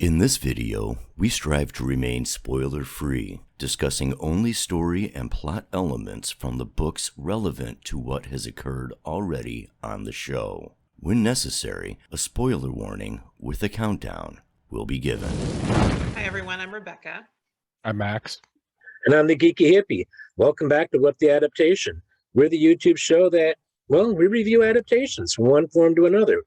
In this video, we strive to remain spoiler-free, discussing only story and plot elements from the books relevant to what has occurred already on the show. When necessary, a spoiler warning with a countdown will be given. Hi everyone, I'm Rebecca. I'm Max. And I'm the Geeky Hippie. Welcome back to What the Adaptation. We're the YouTube show that, well, we review adaptations from one form to another.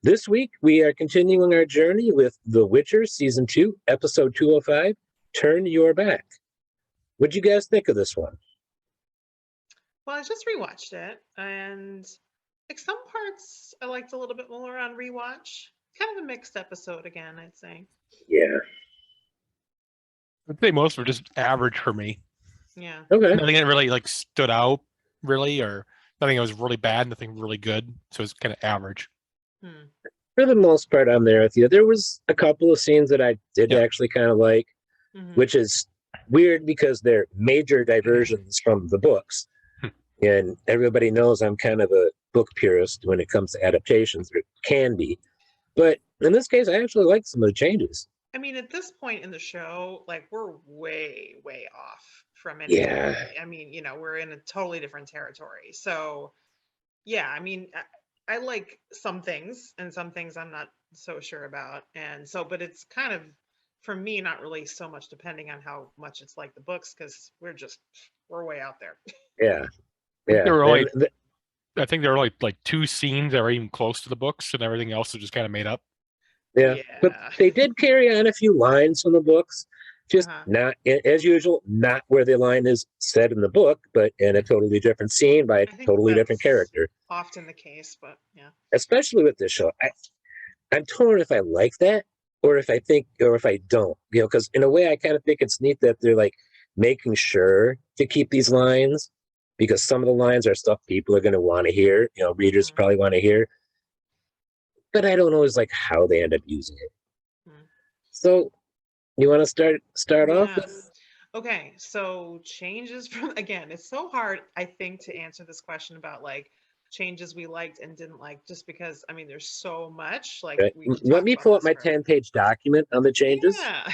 This week, we are continuing our journey with The Witcher Season 2, Episode 205, Turn Your Back. What'd you guys think of this one? Well, I just rewatched it, and like some parts I liked a little bit more on rewatch. Kind of a mixed episode again, I'd say. Yeah. I'd say most were just average for me. Yeah. Okay. Nothing that really like stood out, really, or nothing that was really bad, nothing really good. So it's kind of average. For the most part, I'm there with you. There was a couple of scenes that I did actually kind of like, which is weird because they're major diversions from the books. And everybody knows I'm kind of a book purist when it comes to adaptations, or can be. But in this case, I actually like some of the changes. I mean, at this point in the show, like we're way, way off from anything. Yeah. I mean, you know, we're in a totally different territory. So, yeah, I mean, I like some things and some things I'm not so sure about. And so, but it's kind of, for me, not really so much depending on how much it's like the books, because we're way out there. Yeah. Yeah. There were only, I think there were like two scenes that were even close to the books, and everything else was just kind of made up. Yeah. But they did carry on a few lines from the books. Just not, as usual, not where the line is said in the book, but in a totally different scene by a totally different character. Often the case, but yeah. Especially with this show, I'm torn if I like that or if I think, or if I don't, you know, because in a way I kind of think it's neat that they're like making sure to keep these lines, because some of the lines are stuff people are going to want to hear, you know, readers probably want to hear, but I don't always like how they end up using it. So you want to start off with? Okay, so changes from, again, it's so hard, I think, to answer this question about like changes we liked and didn't like, just because, I mean, there's so much. Like, let me pull up my 10-page document on the changes. Yeah.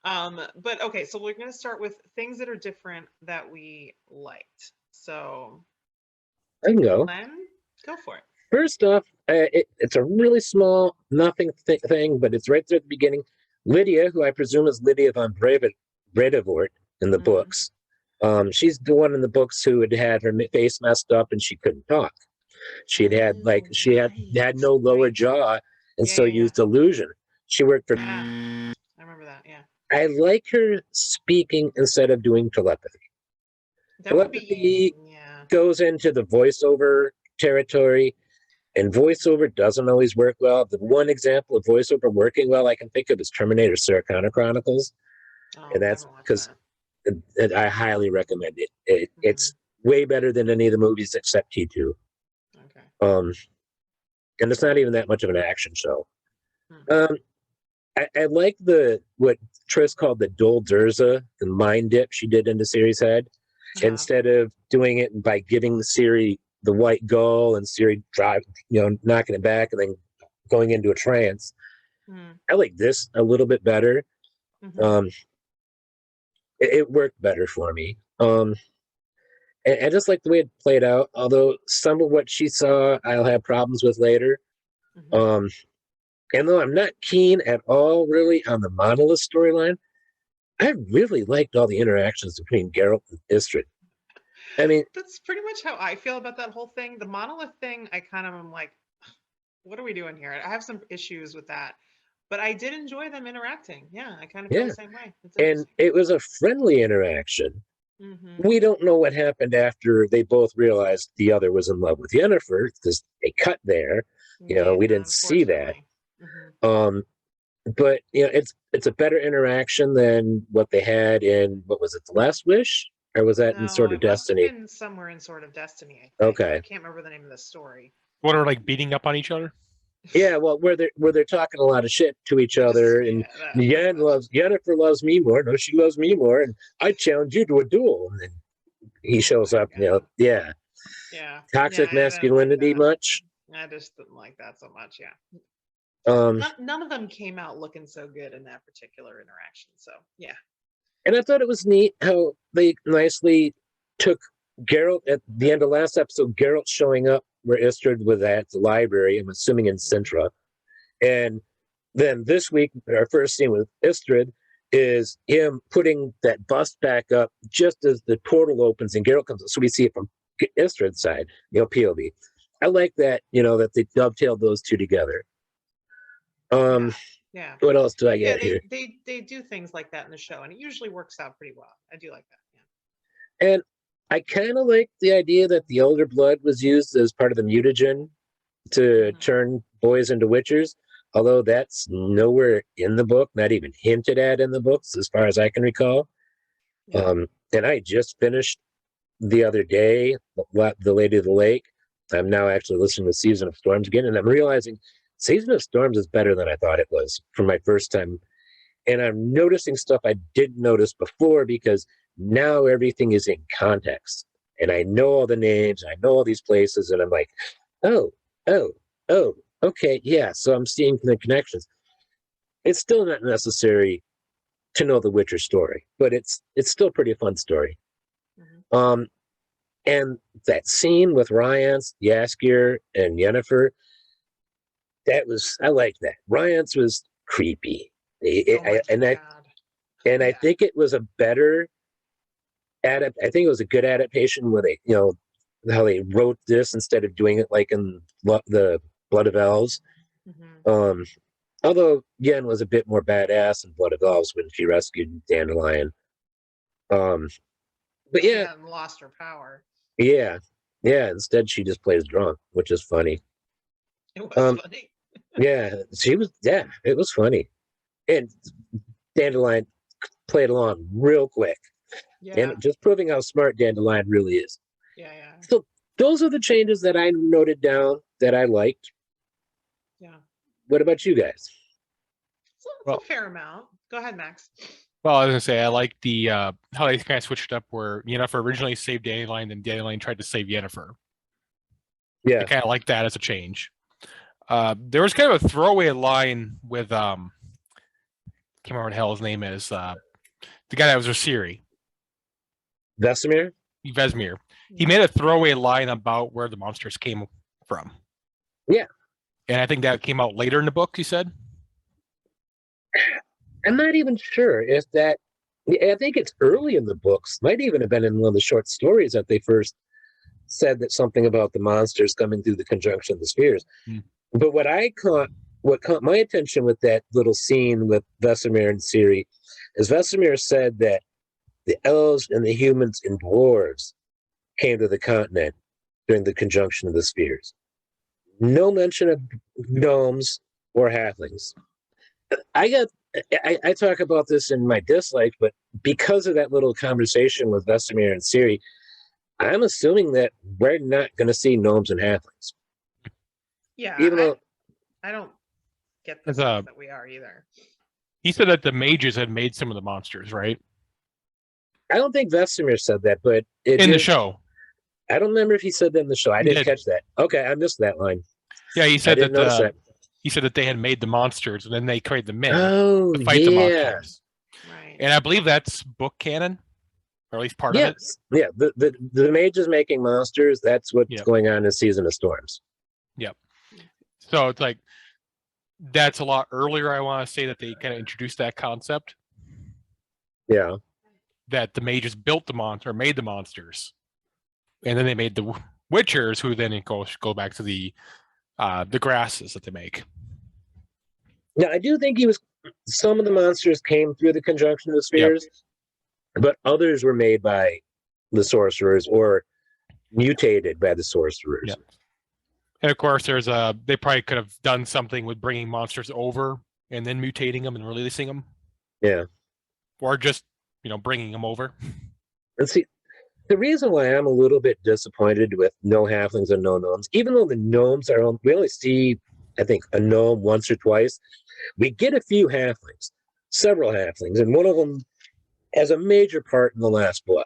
But okay, so we're going to start with things that are different that we liked. So I can go. Len, go for it. First off, it's a really small, nothing thing, but it's right there at the beginning. Lydia, who I presume is Lydia von Bredevoort in the books, she's the one in the books who had her face messed up and she couldn't talk. She had no lower jaw, and so used illusion. She worked for. I remember that. Yeah. I like her speaking instead of doing telepathy. Telepathy goes into the voiceover territory. And voiceover doesn't always work well. The one example of voiceover working well I can think of is Terminator Sarah Connor Chronicles. And that's because I highly recommend it. It's way better than any of the movies except T2. Okay. And it's not even that much of an action show. I like what Triss called the Dol Durza, the mind dip she did into Ciri's head. Instead of doing it by giving Ciri the white gull and Ciri knocking it back and then going into a trance. I like this a little bit better. It worked better for me. And I just like the way it played out, although some of what she saw I'll have problems with later. And though I'm not keen at all really on the Monolith storyline, I really liked all the interactions between Geralt and Istrid. I mean, that's pretty much how I feel about that whole thing. The Monolith thing, I kind of am like, what are we doing here? I have some issues with that, but I did enjoy them interacting. Yeah, I kind of feel the same way. And it was a friendly interaction. We don't know what happened after they both realized the other was in love with Yennefer, because they cut there. You know, we didn't see that. But you know, it's a better interaction than what they had in, what was it, The Last Wish? Or was that in Sword of Destiny? Somewhere in Sword of Destiny, I think. Okay. I can't remember the name of the story. What are like beating up on each other? Yeah, well, where they're talking a lot of shit to each other, and Yennefer loves me more. No, she loves me more, and I challenge you to a duel. And then he shows up. You know, toxic masculinity much. I just didn't like that so much. Yeah. None of them came out looking so good in that particular interaction. So yeah. And I thought it was neat how they nicely took Geralt at the end of last episode, Geralt showing up where Istrid was at the library, I'm assuming in Xin'trea. And then this week, our first scene with Istrid is him putting that bust back up just as the portal opens and Geralt comes. So we see it from Istrid's side, POV. I like that, that they dovetailed those two together. Yeah. What else do I get here? They do things like that in the show, and it usually works out pretty well. I do like that. Yeah. And I kind of like the idea that the elder blood was used as part of the mutagen to turn boys into witchers, although that's nowhere in the book, not even hinted at in the books, as far as I can recall. Yeah. And I just finished the other day, The Lady of the Lake. I'm now actually listening to Season of Storms again, and I'm realizing Season of Storms is better than I thought it was from my first time. And I'm noticing stuff I didn't notice before because now everything is in context. And I know all the names, I know all these places, and I'm like, oh, okay, yeah, so I'm seeing the connections. It's still not necessary to know the Witcher story, but it's still a pretty fun story. Mm-hmm. And that scene with Ryance, Jaskier, and Yennefer, I like that. Ryance was creepy. I think it was a better I think it was a good adaptation where they, how they wrote this instead of doing it like in the Blood of Elves. Mm-hmm. Although Yen was a bit more badass in Blood of Elves when she rescued Dandelion. But yeah, and lost her power. Yeah. Instead, she just plays drunk, which is funny. It was funny. It was funny. And Dandelion played along real quick. Yeah. And just proving how smart Dandelion really is. Yeah. So those are the changes that I noted down that I liked. Yeah. What about you guys? It's a fair amount. Go ahead, Max. Well, I was gonna say I like the how they kind of switched up where Yennefer originally saved Dandelion, and Dandelion tried to save Yennefer. Yeah, I kind of like that as a change. There was kind of a throwaway line with can't remember what the hell his name is. The guy that was with Ciri. Vesemir. He made a throwaway line about where the monsters came from. Yeah, and I think that came out later in the book. He said. I'm not even sure if that. I think it's early in the books. Might even have been in one of the short stories that they first said that something about the monsters coming through the conjunction of the spheres. But what caught my attention with that little scene with Vesemir and Ciri is Vesemir said that the elves and the humans and dwarves came to the continent during the conjunction of the spheres. No mention of gnomes or halflings. I talk about this in my dislike, but because of that little conversation with Vesemir and Ciri, I'm assuming that we're not going to see gnomes and halflings. Yeah, I don't get the sense that we are either. He said that the mages had made some of the monsters, right? I don't think Vesemir said that, but the show. I don't remember if he said that in the show. I didn't catch that. Okay, I missed that line. Yeah, he said that. He said that they had made the monsters and then they created the men to fight the monsters. Right. And I believe that's book canon, or at least part of it. Yeah, the mage is making monsters. That's what's going on in Season of Storms. Yep. So it's like that's a lot earlier. I want to say that they kind of introduced that concept. Yeah. That the mages built the monster, made the monsters, and then they made the witchers, who then go back to the grasses that they make. Now, I do think some of the monsters came through the conjunction of the spheres, but others were made by the sorcerers or mutated by the sorcerers. Yep. And of course, they probably could have done something with bringing monsters over and then mutating them and releasing them. Yeah. Or just, bringing them over. And see, the reason why I'm a little bit disappointed with no halflings and no gnomes, even though the gnomes we only see, I think, a gnome once or twice, we get a few halflings, several halflings, and one of them has a major part in the last book.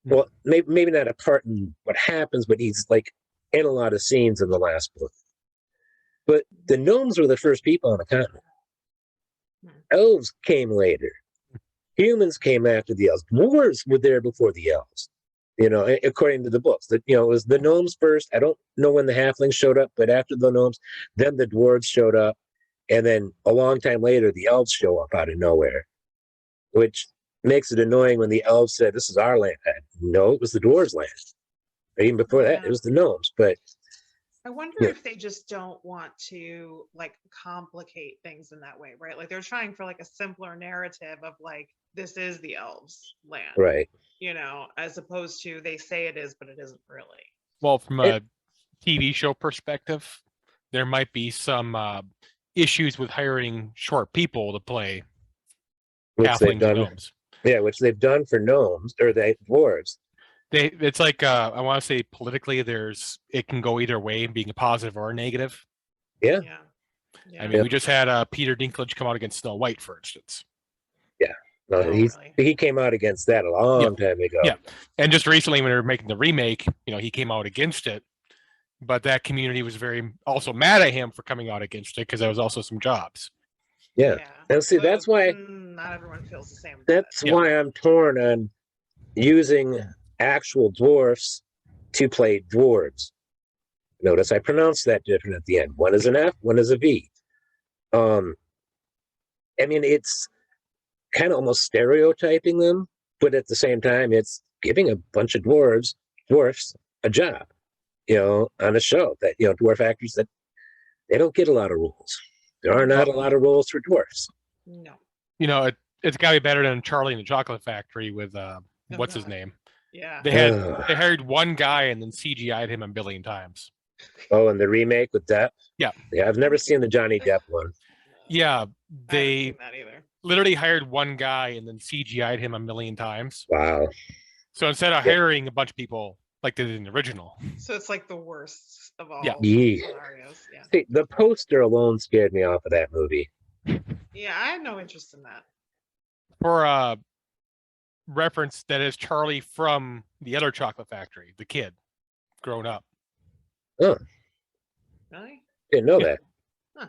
Well, maybe not a part in what happens, but he's like in a lot of scenes in the last book. But the gnomes were the first people on the continent. Elves came later. Humans came after the elves. Dwarves were there before the elves. You know, according to the books, that, you know, it was the gnomes first. I don't know when the halflings showed up, but after the gnomes, then the dwarves showed up, and then a long time later, the elves show up out of nowhere, which makes it annoying when the elves said, "This is our land." No, it was the dwarves' land. Even before that, it was the gnomes. But I wonder yeah. if they just don't want to like complicate things in that way, right? Like they're trying for like a simpler narrative of like, this is the elves' land, right. you know, as opposed to they say it is, but it isn't really. Well, from a TV show perspective, there might be some issues with hiring short people to play Which they've halflings and done. gnomes. Yeah, which they've done for gnomes or the dwarves. It's like I want to say politically, it can go either way, being a positive or a negative. Yeah. Yeah. I mean, we just had Peter Dinklage come out against Snow White, for instance. Yeah. No, really? he came out against that a long time ago. Yeah, and just recently when they were making the remake, you know, he came out against it, but that community was very also mad at him for coming out against it because there was also some jobs. Yeah. And see, So, that's why not everyone feels the same. That's why I'm torn on using actual dwarfs to play dwarves. Notice I pronounced that different at the end. One is an F, one is a V. I mean, it's kind of almost stereotyping them, but at the same time, it's giving a bunch of dwarfs a job, you know, on a show that, you know, dwarf actors that they don't get a lot of roles. There are not a lot of roles for dwarfs. No. You know, it's got to be better than Charlie and the Chocolate Factory with what's his name? Yeah. They hired one guy and then CGI'd him a billion times. Oh, and the remake with Depp? Yeah. Yeah, I've never seen the Johnny Depp one. Yeah, they I haven't seen that either. literally hired one guy and then CGI'd him a million times. Wow. So instead of hiring a bunch of people like they did in the original. So it's like the worst of all Yeah. scenarios. Yeah. See, the poster alone scared me off of that movie. Yeah, I had no interest in that. For reference, that is Charlie from the other Chocolate Factory, the kid, grown up. Oh. Really? Didn't know that. Huh.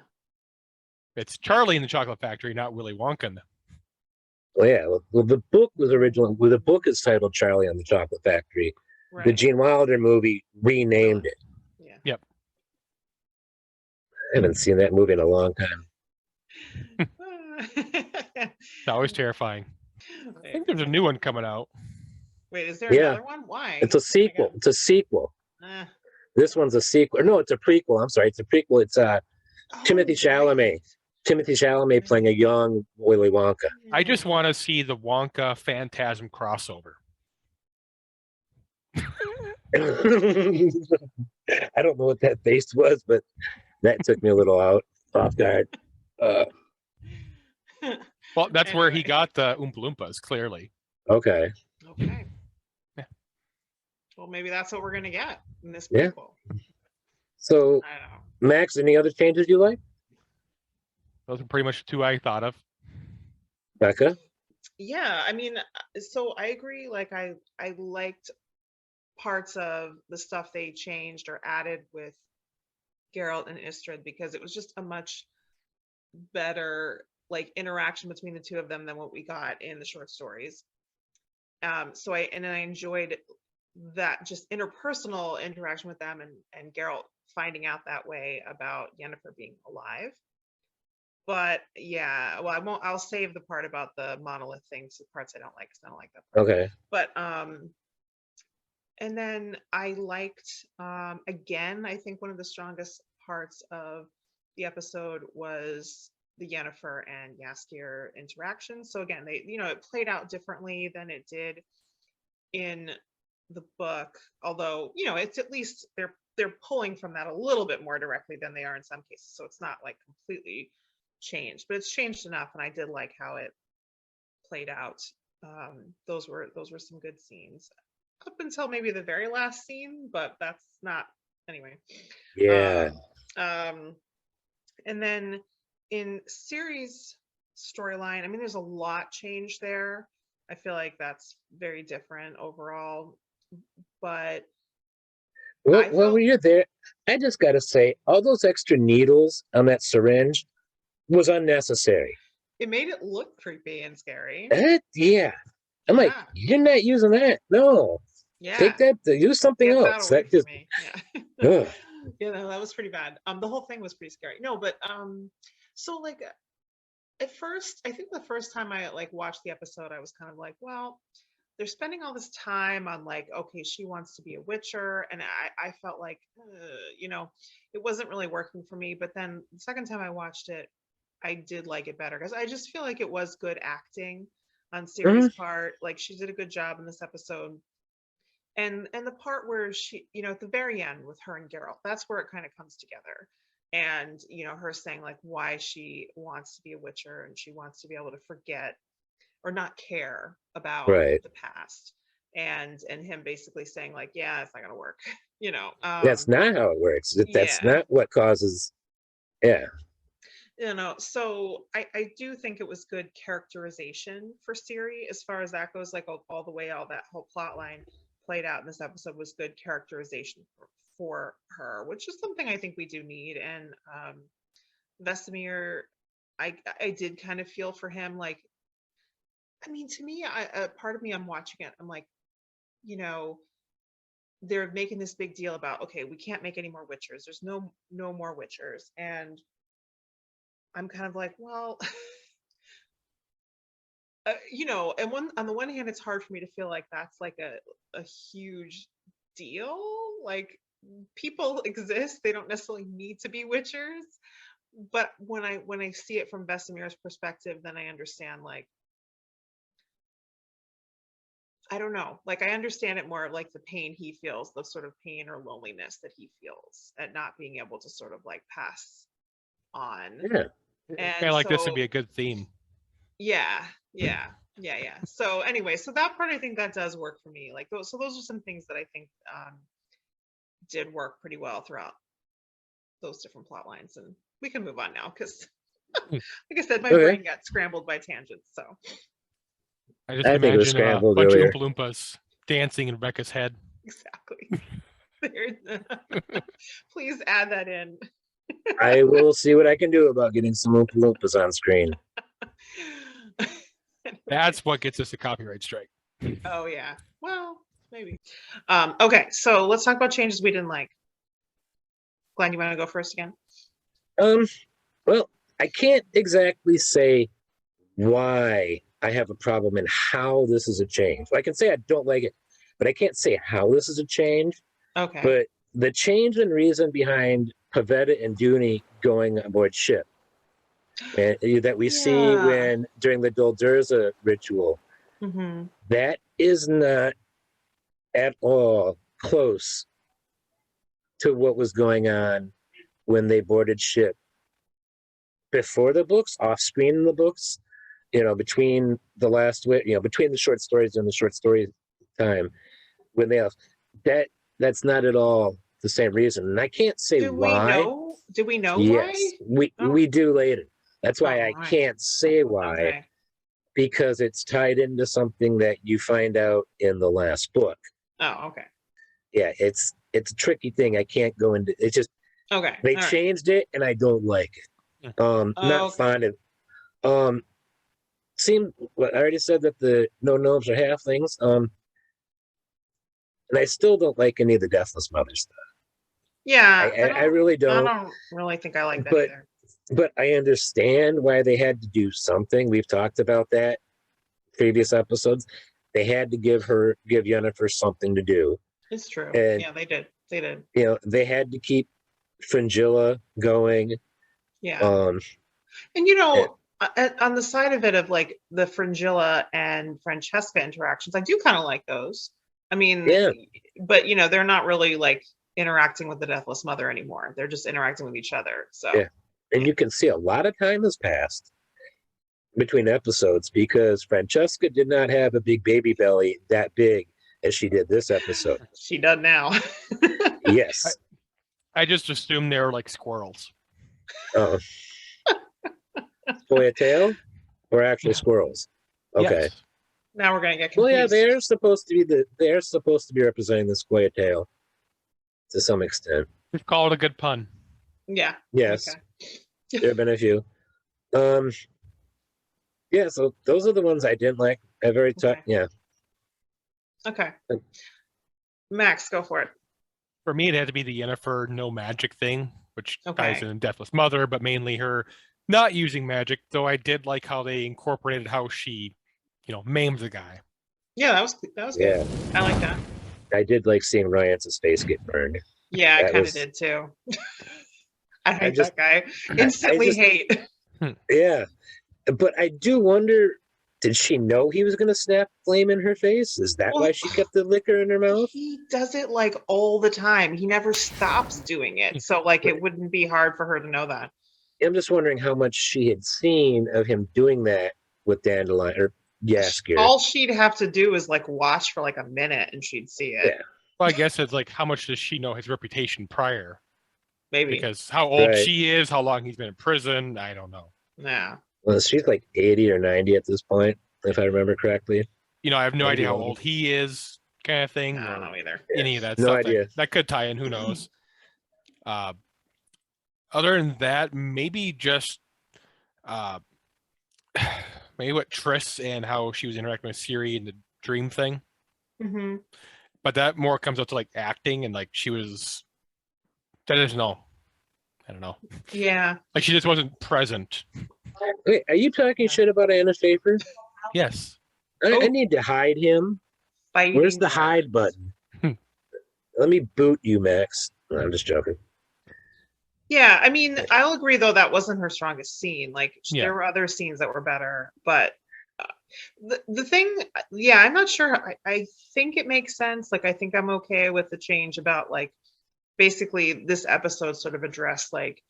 It's Charlie in the Chocolate Factory, not Willy Wonka. Well, yeah. Well, the book was original. Well, the book is titled Charlie and the Chocolate Factory. Right. The Gene Wilder movie renamed it. Yeah. Yep. I haven't seen that movie in a long time. It's always terrifying. I think there's a new one coming out. Wait, is there another one? Why? It's a sequel. It's a sequel. This one's a sequel. No, it's a prequel. I'm sorry. It's a prequel. It's Timothy Chalamet. Right. Timothy Chalamet playing a young Willy Wonka. I just want to see the Wonka Phantasm crossover. I don't know what that face was, but that took me a little off guard. Well, that's where he got the Oompa Loompas, clearly. Okay. Yeah. Well, maybe that's what we're gonna get in this prequel. So, I don't know. Max, any other changes you like? Those are pretty much the two I thought of. Becca? Yeah, I mean, so I agree. Like, I liked parts of the stuff they changed or added with Geralt and Istrid because it was just a much better like interaction between the two of them than what we got in the short stories. So I enjoyed that just interpersonal interaction with them and Geralt finding out that way about Yennefer being alive. But yeah, well, I'll save the part about the monolith things, the parts I don't like, because I don't like that part. Okay. But and then I liked again, I think one of the strongest parts of the episode was the Yennefer and Jaskier interaction. So again, they, you know, it played out differently than it did in the book, although, you know, it's at least they're pulling from that a little bit more directly than they are in some cases. So it's not like completely changed, but it's changed enough, and I did like how it played out. Those were some good scenes up until maybe the very last scene, but that's not anyway. Yeah. And then in Ciri's storyline, I mean, there's a lot changed there. I feel like that's very different overall, but well, you're there. I just got to say, all those extra needles on that syringe was unnecessary. It made it look creepy and scary. Yeah. I'm like, Yeah. you're not using that. No. Yeah. Take that, use something Get else. that away That from just, me. ugh. Yeah. You know, that was pretty bad. The whole thing was pretty scary. No, but so like at first, I think the first time I like watched the episode, I was kind of like, well, they're spending all this time on like, okay, she wants to be a witcher, and I felt like, you know, it wasn't really working for me. But then the second time I watched it, I did like it better because I just feel like it was good acting on Ciri's part. Like she did a good job in this episode. And the part where she, you know, at the very end with her and Geralt, that's where it kind of comes together. And, you know, her saying like why she wants to be a witcher and she wants to be able to forget or not care about Right. the past. And him basically saying like, yeah, it's not gonna work, you know. That's not how it works. That's Yeah. not what causes, yeah. You know, so I do think it was good characterization for Ciri as far as that goes, like all the way, all that whole plot line played out in this episode was good characterization for her, which is something I think we do need. And Vesemir, I did kind of feel for him. Like, I mean, to me, a part of me, I'm watching it, I'm like, you know, they're making this big deal about, okay, we can't make any more Witchers. There's no more Witchers. And I'm kind of like, well, you know, and on the one hand, it's hard for me to feel like that's like a huge deal. Like people exist, they don't necessarily need to be Witchers. But when I see it from Vesemir's perspective, then I understand, like, I don't know, like I understand it more of like the pain he feels, the sort of pain or loneliness that he feels at not being able to sort of like pass on. Yeah. And I feel like this so would be a good theme. yeah. So anyway, so that part, I think that does work for me. Like those are some things that I think did work pretty well throughout those different plot lines. And we can move on now because like I said, my brain got scrambled by tangents. So I just I think it was imagine a scrambled bunch earlier. of Oompa Loompas dancing in Rebecca's head. exactly. Please add that in. I will see what I can do about getting some Oompa Loompas on screen. That's what gets us a copyright strike. Oh yeah. Well, maybe. Okay, so let's talk about changes we didn't like. Glenn, you want to go first again? Well, I can't exactly say why I have a problem and how this is a change. I can say I don't like it, but I can't say how this is a change. Okay. But the change and reason behind Pavetta and Dooney going aboard ship, and that we see when during the Doldurza ritual, that is not at all close to what was going on when they boarded ship before the books, off screen in the books, you know, between the last, you know, between the short stories and the short story time, when they that's not at all the same reason. And I can't say why. Do we know yes, why? We do later. That's why I right. can't say why, Okay. because it's tied into something that you find out in the last book. Oh, okay. Yeah, it's a tricky thing. I can't go into. It's just Okay. they All changed it, and I don't like it. Not fond of. Seemed. Well, I already said that the no gnomes are half things. And I still don't like any of the Deathless Mother stuff. Yeah, I really don't. I don't really think I like that either. But I understand why they had to do something. We've talked about that previous episodes. They had to give Yennefer something to do. It's true. And, yeah, they did. You know, they had to keep Fringilla going. Yeah. And you know, on the side of it, of like the Fringilla and Francesca interactions, I do kind of like those. I mean, but you know, they're not really like interacting with the Deathless Mother anymore. They're just interacting with each other. So and you can see a lot of time has passed between episodes because Francesca did not have a big baby belly that big as she did this episode. She does now. Yes. I just assumed they were like squirrels. Oh. Scoia'tael or actual squirrels? Okay. Yes. Now we're gonna get confused. Well, yeah, they're supposed to be representing the Scoia'tael to some extent. Just call it a good pun. Yeah. Yes, Okay. there have been a few. Yeah, so those are the ones I didn't like. I've already talked. Okay. Yeah. Okay. Max, go for it. For me, it had to be the Yennefer no magic thing, which ties Okay. in Deathless Mother, but mainly her not using magic. Though I did like how they incorporated how she, maimed the guy. Yeah, that was Yeah. good. I like that. I did like seeing Ryan's face get burned. Yeah, I That kind of was- did too. I hate just- that guy. Instantly just- hate. Yeah. But I do wonder, did she know he was going to snap flame in her face? Is that why Well, she kept the liquor in her mouth? He does it like all the time. He never stops doing it. So like it wouldn't be hard for her to know that. I'm just wondering how much she had seen of him doing that with Dandelion or Jaskier. All she'd have to do is like watch for like a minute and she'd see it. Yeah. Well, I guess it's like, how much does she know his reputation prior? Maybe. Because how old Right. she is, how long he's been in prison, I don't know. Yeah. Well, she's like 80 or 90 at this point, if I remember correctly. I have no Maybe idea how older. old he is, kind of thing, I don't or know either. any of that No stuff. idea. That could tie in. Who knows? Other than that, maybe just maybe what Triss and how she was interacting with Ciri in the dream thing. Hmm. But that more comes out to like acting and like she was. I don't know. Yeah. Like she just wasn't present. Wait, are you talking shit about Anna Schaefer? Yes. I Oh. need to hide him. Fighting Where's the dragons. hide button? Let me boot you, Max. No, I'm just joking. Yeah, I mean, I'll agree though that wasn't her strongest scene. Like Yeah. there were other scenes that were better, but the thing, yeah, I'm not sure. I think it makes sense. Like I think I'm okay with the change about like basically this episode sort of addressed like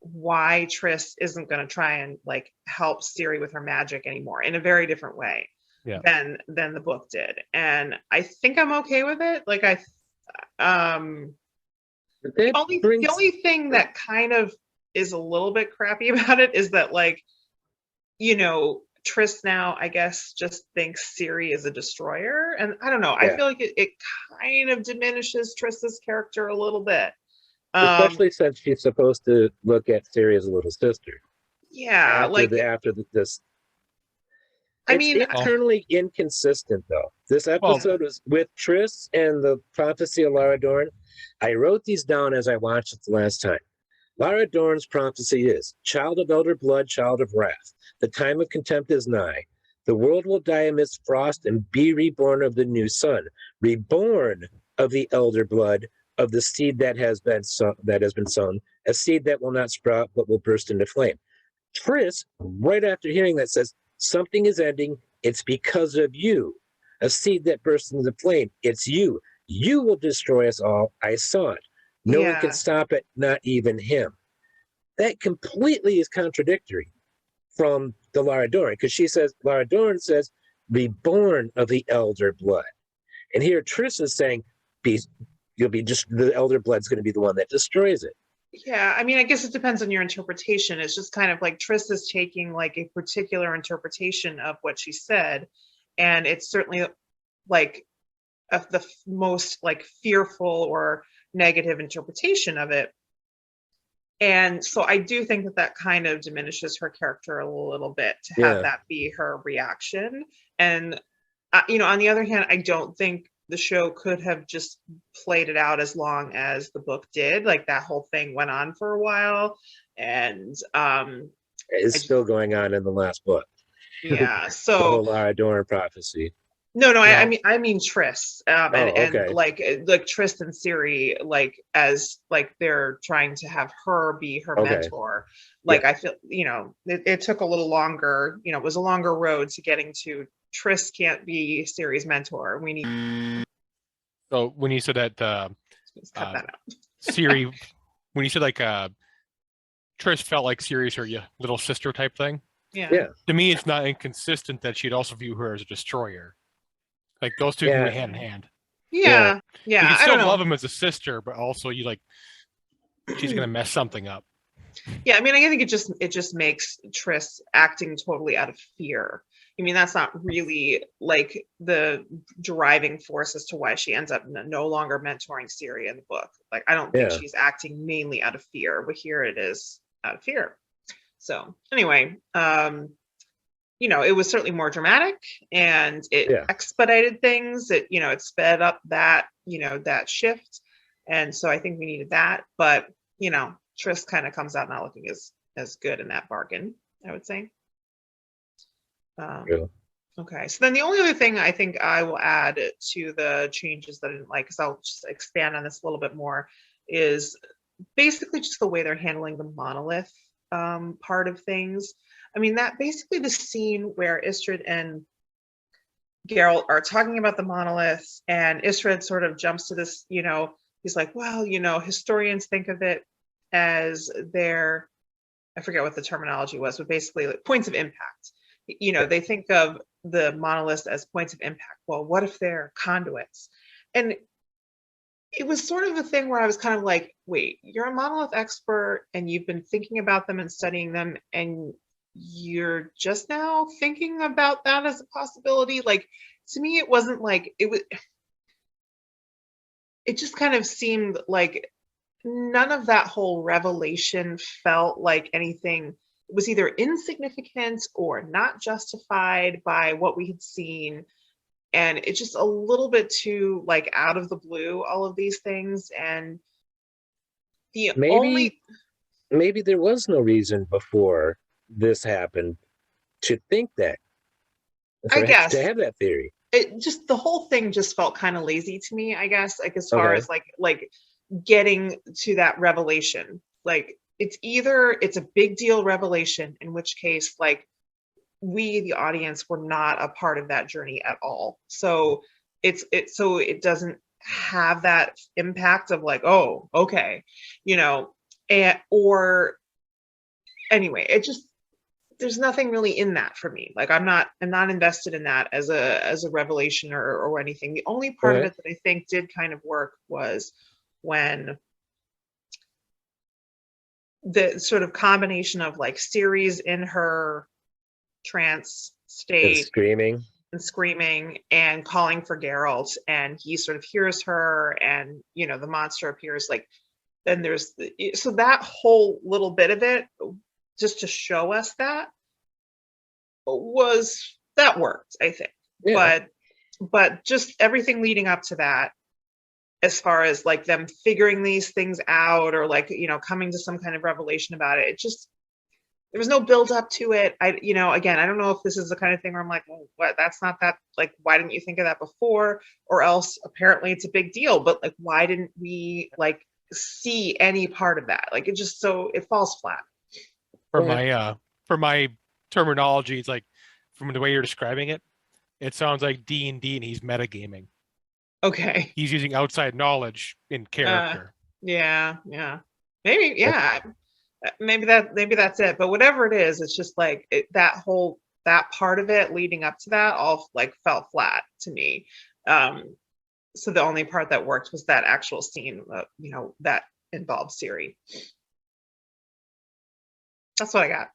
why Triss isn't going to try and like help Ciri with her magic anymore in a very different way Yeah. than the book did, and I think I'm okay with it. Like But the that only brings- thing that kind of is a little bit crappy about it is that like Triss now I guess just thinks Ciri is a destroyer, and I don't know, I Yeah. feel like it kind of diminishes Triss's character a little bit. Especially since she's supposed to look at Ciri as a little sister. Yeah, After this. I It's mean, internally inconsistent, though. This episode was with Triss and the prophecy of Lara Dorn. I wrote these down as I watched it the last time. Lara Dorn's prophecy is, child of elder blood, child of wrath. The time of contempt is nigh. The world will die amidst frost and be reborn of the new sun, reborn of the elder blood, of the seed that has been sown, a seed that will not sprout but will burst into flame. Triss, right after hearing that, says, something is ending. It's because of you. A seed that bursts into flame. It's you. You will destroy us all. I saw it. No one Yeah. can stop it, not even him. That completely is contradictory from the Lara Dorn, because Lara Dorn says, reborn of the elder blood. And here Triss is saying, you'll be just, the elder blood's going to be the one that destroys it. yeah, I mean, I guess it depends on your interpretation. It's just kind of like Triss is taking like a particular interpretation of what she said, and it's certainly like the most like fearful or negative interpretation of it. And so I do think that kind of diminishes her character a little bit to have that be her reaction. And on the other hand, I don't think the show could have just played it out as long as the book did. Like that whole thing went on for a while, and It's still going on in the last book. yeah. The So whole Lara Dorn prophecy. no, No. I mean Triss, and okay. like Triss and Ciri, like as like they're trying to have her be her Okay. mentor. Like I feel, it took a little longer. It was a longer road to getting to Triss can't be Ciri's mentor. We need So when you said that to cut that out. Ciri, when you said like Triss felt like Ciri's her little sister type thing, Yeah. to me it's not inconsistent that she'd also view her as a destroyer. Like those two can go hand in hand. Yeah. You can I still don't know. love him as a sister, but also you like she's gonna mess something up. Yeah, I mean, I think it just makes Triss acting totally out of fear. I mean, that's not really like the driving force as to why she ends up no longer mentoring Ciri in the book. Like, I don't think Yeah. she's acting mainly out of fear, but here it is out of fear. So anyway, it was certainly more dramatic, and it Yeah. expedited things. It sped up that that shift, and so I think we needed that. But Triss kind of comes out not looking as good in that bargain, I would say. Yeah. Okay, so then the only other thing I think I will add to the changes that I didn't like, because I'll just expand on this a little bit more, is basically just the way they're handling the monolith part of things. I mean, that basically the scene where Istredd and Geralt are talking about the monoliths, and Istredd sort of jumps to this, he's like, well, historians think of it as their, I forget what the terminology was, but basically like points of impact. They think of the monoliths as points of impact. Well, what if they're conduits? And it was sort of a thing where I was kind of like, wait, you're a monolith expert and you've been thinking about them and studying them, and you're just now thinking about that as a possibility. Like, to me, it wasn't like it just kind of seemed like none of that whole revelation felt like anything. It was either insignificant or not justified by what we had seen. And it's just a little bit too like out of the blue, all of these things. And the maybe there was no reason before this happened to think that. I guess to have that theory. It just, the whole thing just felt kind of lazy to me, I guess, like as far as like getting to that revelation. Like, it's either it's a big deal revelation, in which case like we the audience were not a part of that journey at all, so it doesn't have that impact of like, oh, okay, or anyway, it just, there's nothing really in that for me. Like, I'm not invested in that as a revelation or anything. The only part of it that I think did kind of work was when the sort of combination of like Ciri's in her trance state and screaming and calling for Geralt, and he sort of hears her, and the monster appears. Like, then there's so that whole little bit of it, just to show us that worked, I think. Yeah. But just everything leading up to that, as far as like them figuring these things out, or like coming to some kind of revelation about it, there was no build up to it. Again, I don't know if this is the kind of thing where I'm like, well, what, that's not that, like, why didn't you think of that before? Or else apparently it's a big deal, but like, why didn't we like see any part of that? Like, it falls flat. For my terminology, it's like, from the way you're describing it, it sounds like D&D and he's metagaming. Okay. He's using outside knowledge in character. Yeah. Maybe, yeah. Maybe that's it. But whatever it is, it's just like that part of it leading up to that all like fell flat to me. So the only part that worked was that actual scene, that involved Ciri. That's what I got.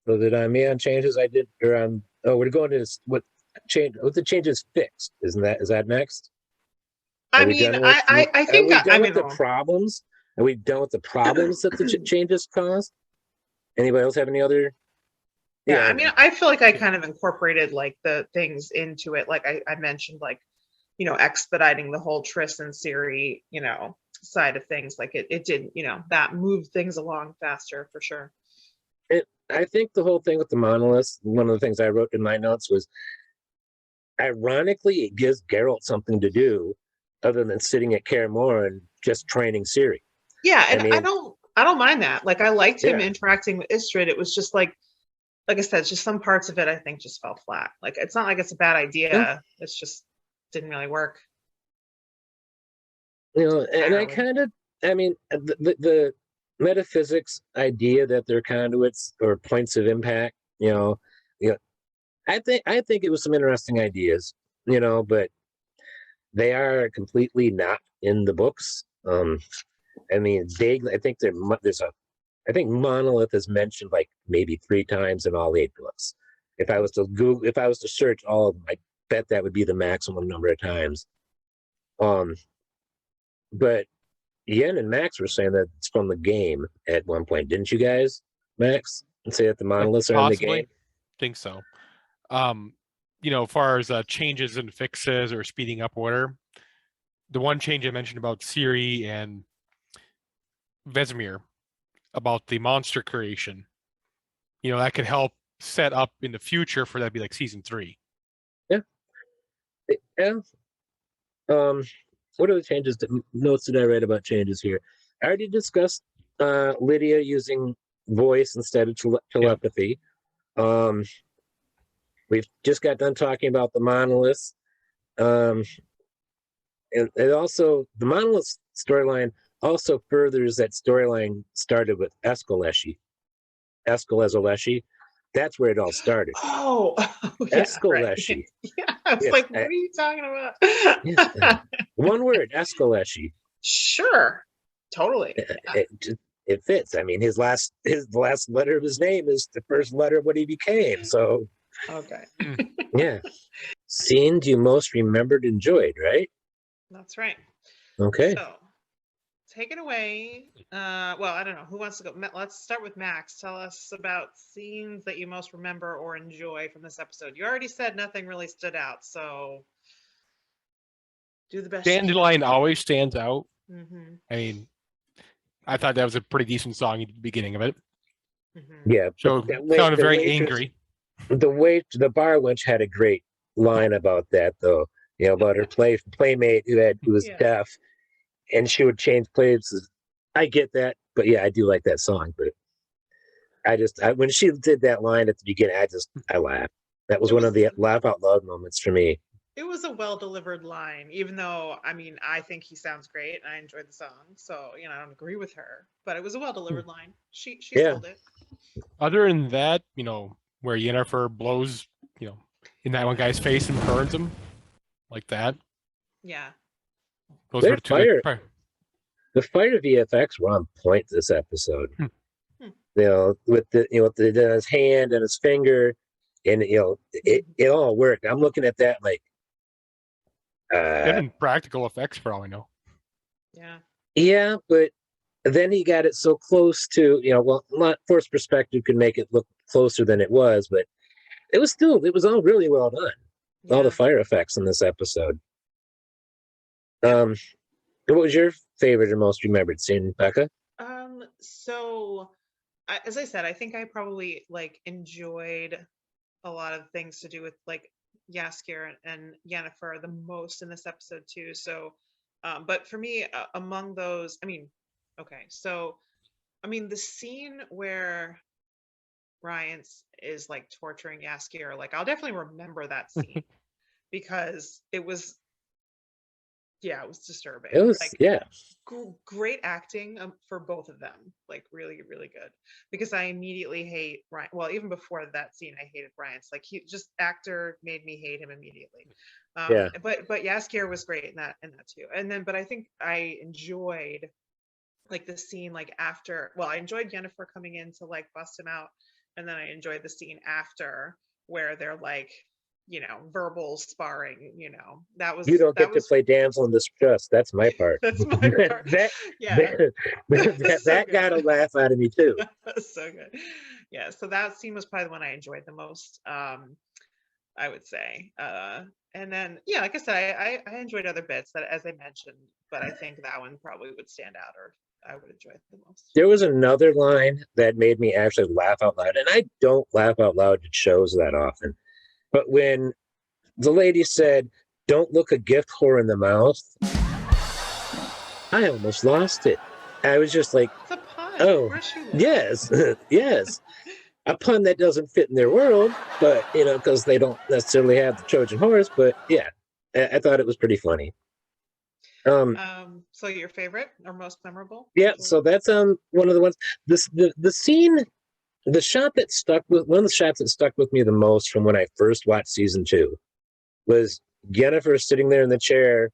So did I me on changes I did, or we're going to what the changes fixed? Is that next? I mean, I think are we done with the problems? Are we done with the problems that the changes caused? Anybody else have any other? Yeah, I mean, I feel like I kind of incorporated like the things into it. Like I mentioned, like, expediting the whole Triss and Ciri, side of things. Like it did, that moved things along faster for sure. I think the whole thing with the monoliths, one of the things I wrote in my notes was, ironically, it gives Geralt something to do other than sitting at Kaer Morhen just training Ciri. Yeah, and I don't mind that. Like, I liked him interacting with Istredd. It was just like I said, just some parts of it I think just fell flat. Like, it's not like it's a bad idea. Yeah. It's just didn't really work. And I mean, the metaphysics idea that they're conduits or points of impact, I think it was some interesting ideas, but they are completely not in the books. I mean, vaguely, I think I think monolith is mentioned like maybe 3 times in all 8 books. If I was to search all of them, I bet that would be the maximum number of times. But Yen and Max were saying that it's from the game at one point, didn't you guys, Max? And say that the monoliths are in the game? Think so. As far as changes and fixes or speeding up order, the one change I mentioned about Ciri and Vesemir about the monster creation, that could help set up in the future for that to be like season 3. Yeah. What are the changes? Notes that I read about changes here? I already discussed Lydia using voice instead of telepathy. We've just got done talking about the monoliths. And also, the monolith storyline also furthers that storyline started with Escaleshi. That's where it all started. Oh, yeah, Escaleshi. Right. Yeah, I was like, what are you talking about? One word, Escaleshi. Sure, totally. Yeah. It fits. I mean, his last letter of his name is the first letter of what he became. So, okay. Yeah. Scenes you most remembered, enjoyed, right? That's right. Okay. So, take it away. Well, I don't know. Who wants to go? Let's start with Max. Tell us about scenes that you most remember or enjoy from this episode. You already said nothing really stood out, so do the best. Dandelion always stands out. Mm-hmm. I mean, I thought that was a pretty decent song at the beginning of it. Mm-hmm. Yeah. So sounded very angry. The bar wench had a great line about that, though. About her playmate who was deaf, and she would change places. I get that, but yeah, I do like that song. But when she did that line at the beginning, I laughed. That was one of the laugh out loud moments for me. It was a well-delivered line, even though, I mean, I think he sounds great, and I enjoyed the song, so, I don't agree with her, but it was a well-delivered line. She sold it. Other than that, where Yennefer blows, in that one guy's face and burns him, like that. Yeah. Those were two. The fighter VFX were on point this episode. With his hand and his finger, and it all worked. I'm looking at that like. Even practical effects for all I know. Yeah. Yeah, but then he got it so close to, not force perspective could make it look closer than it was, but it was all really well done. Yeah. All the fire effects in this episode. What was your favorite or most remembered scene, Becca? So, as I said, I think I probably enjoyed a lot of things to do with Jaskier and Yennefer the most in this episode too. So, but for me, among those, the scene where Ryan is torturing Jaskier, I'll definitely remember that scene because it was disturbing. It was great acting for both of them, really, really good. Because I immediately hate Ryan. Well, even before that scene, I hated Ryan's. Actor made me hate him immediately. But Jaskier was great in that too. And then, but I think I enjoyed the scene after. Well, I enjoyed Yennefer coming in to bust him out, and then I enjoyed the scene after where they're verbal sparring, that was. You don't get to play damsel in distress. That's my part. That's my part. that got a laugh out of me too. That's so good. Yeah, so that scene was probably the one I enjoyed the most. I would say, and then like I said, I enjoyed other bits that, as I mentioned, but I think that one probably would stand out, or I would enjoy it the most. There was another line that made me actually laugh out loud, and I don't laugh out loud at shows that often. But when the lady said, "Don't look a gift whore in the mouth," I almost lost it. I was just like, it's a pun. Oh, yes, yes. A pun that doesn't fit in their world, but, because they don't necessarily have the Trojan horse. But, yeah, I thought it was pretty funny. So your favorite or most memorable? Yeah, so that's one of the ones. The scene... one of the shots that stuck with me the most from when I first watched season 2 was Yennefer sitting there in the chair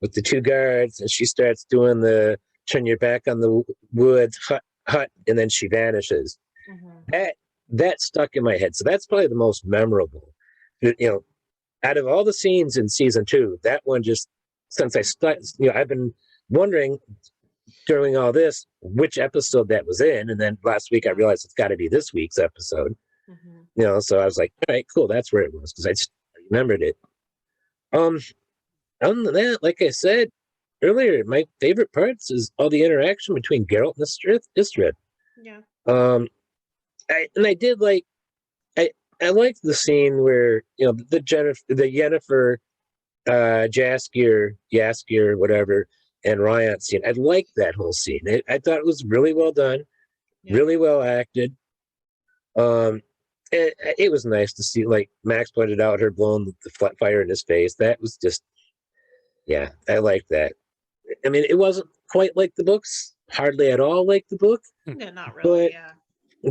with the 2 guards, and she starts doing the turn your back on the wood hut, and then she vanishes. Mm-hmm. That that stuck in my head. So that's probably the most memorable. Out of all the scenes in season 2, that one just, since I've been wondering during all this which episode that was in, and then last week I realized it's got to be this week's episode. So I was like, all right, cool, that's where it was, because I just remembered it. Other than that, like I said earlier, my favorite parts is all the interaction between Geralt and Istrid. Yeah. I did like, I liked the scene where the Yennefer, Jaskier, whatever, and Riot scene. I liked that whole scene. I thought it was really well done, really well acted. It was nice to see, like Max pointed out, her blowing the flat fire in his face. That was just, yeah, I liked that. I mean, it wasn't quite like the books, hardly at all like the book. No, not really.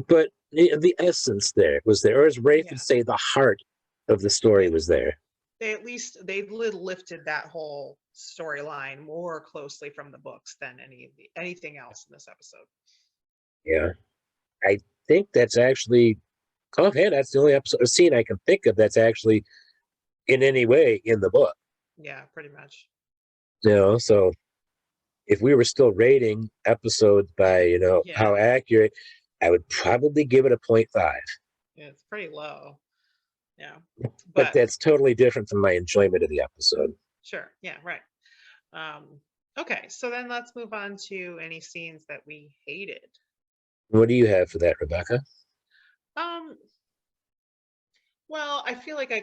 But the essence there was there, or as Rafe would say, the heart of the story was there. They lifted that whole storyline more closely from the books than anything else in this episode. Yeah, I think that's actually offhand. That's the only episode or scene I can think of that's actually in any way in the book. Yeah, pretty much. So if we were still rating episodes by how accurate, I would probably give it a 0.5. Yeah, it's pretty low. Yeah, but that's totally different from my enjoyment of the episode. Sure. Yeah. Right. Okay. So then let's move on to any scenes that we hated. What do you have for that, Rebecca? Well, I feel like I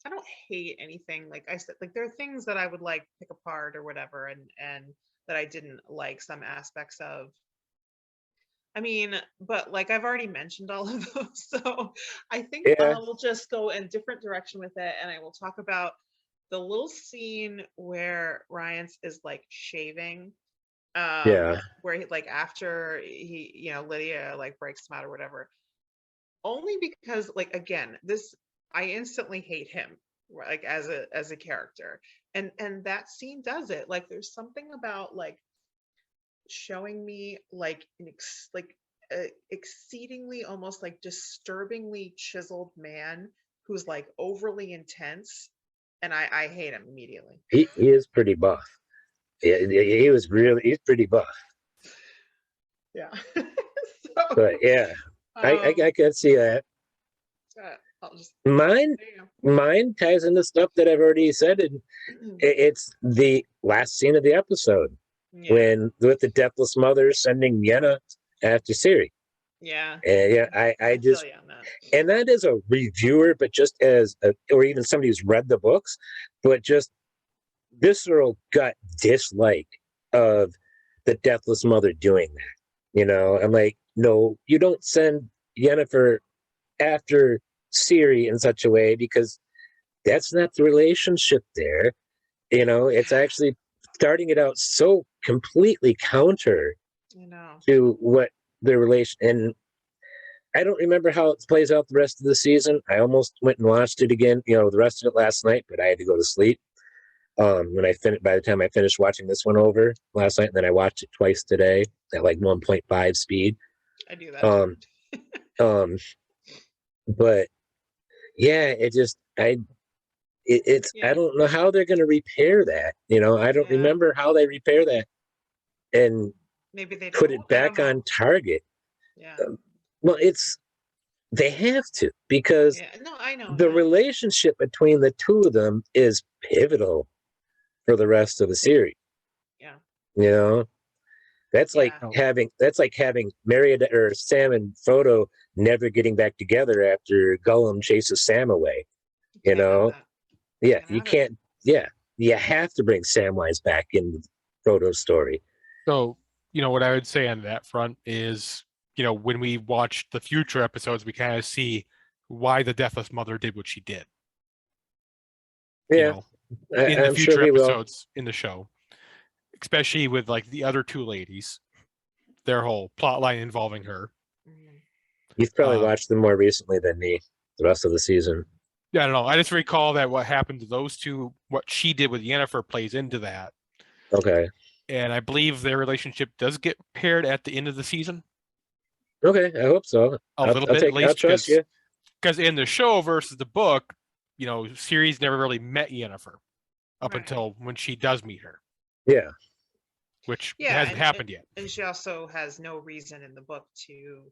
don't hate anything. Like I said, like there are things that I would like pick apart or whatever, and that I didn't like some aspects of. I mean, but like I've already mentioned all of those, so I think I'll just go in a different direction with it, and I will talk about the little scene where Ryan is like shaving, where he, like after he, Lydia like breaks him out or whatever. Only because, like, again, I instantly hate him, like as a character, and that scene does it. Like, there's something about like showing me like exceedingly, almost like disturbingly chiseled man who's like overly intense, and I hate him immediately. He is pretty buff. He's pretty buff. Yeah. But yeah, I can see that. Mine ties into stuff that I've already said, and it's the last scene of the episode with the deathless mother sending Yenna after Ciri. Yeah. And I just, and that is a reviewer, but just or even somebody who's read the books, but just visceral gut dislike of the deathless mother doing that. I'm like, no, you don't send Yennefer after Ciri in such a way, because that's not the relationship there. It's actually starting it out so completely counter to what the relation. And I don't remember how it plays out the rest of the season. I almost went and watched it again, the rest of it last night, but I had to go to sleep. By the time I finished watching this one over last night, and then I watched it twice today at like 1.5 speed. I do that. But yeah, I don't know how they're going to repair that. I don't remember how they repair that and maybe they put it back on target. Yeah. Well, they have to, because I know the relationship between the two of them is pivotal for the rest of the series. Yeah. That's like having Merida or Sam and Frodo never getting back together after Gollum chases Sam away. You can't. Yeah, you have to bring Samwise back into Frodo's story. So, what I would say on that front is, when we watch the future episodes, we kind of see why the Deathless Mother did what she did. Yeah, in the future episodes in the show, especially with like the other two ladies, their whole plot line involving her. You've probably watched them more recently than me, the rest of the season. Yeah, I don't know. I just recall that what happened to those two, what she did with Yennefer plays into that. Okay. And I believe their relationship does get paired at the end of the season. Okay, I hope so. A little bit, at I'll least, trust you. because in the show versus the book, Ciri's never really met Yennefer up Right. until when she does meet her, Yeah, which Yeah, hasn't happened yet. And she also has no reason in the book to